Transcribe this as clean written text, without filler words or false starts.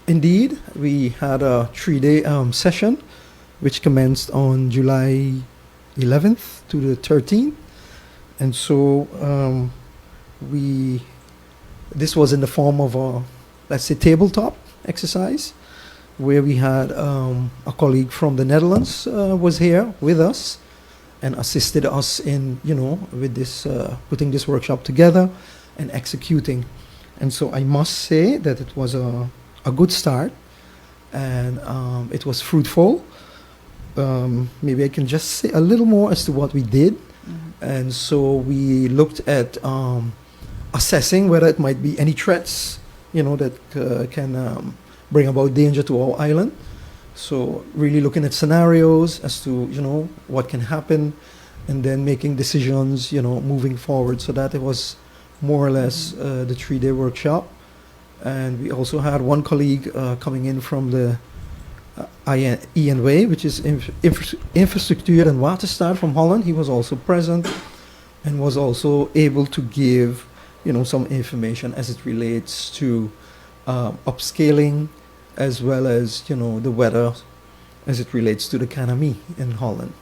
Indeed, we had a 3-day session which commenced on July 11th to the 13th. And so this was in the form of a, let's say, tabletop exercise, where we had a colleague from the Netherlands was here with us and assisted us in, with this, putting this workshop together and executing. And so I must say that it was a good start, and it was fruitful. Maybe I can just say a little more as to what we did. Mm-hmm. And so we looked at assessing whether it might be any threats, that can bring about danger to our island. So really looking at scenarios as to, what can happen, and then making decisions, moving forward. So that it was more or less the 3-day workshop. And we also had one colleague coming in from the INW, which is Infrastructuur en Waterstaat from Holland. He was also present and was also able to give, some information as it relates to upscaling, as well as, the weather as it relates to the economy in Holland.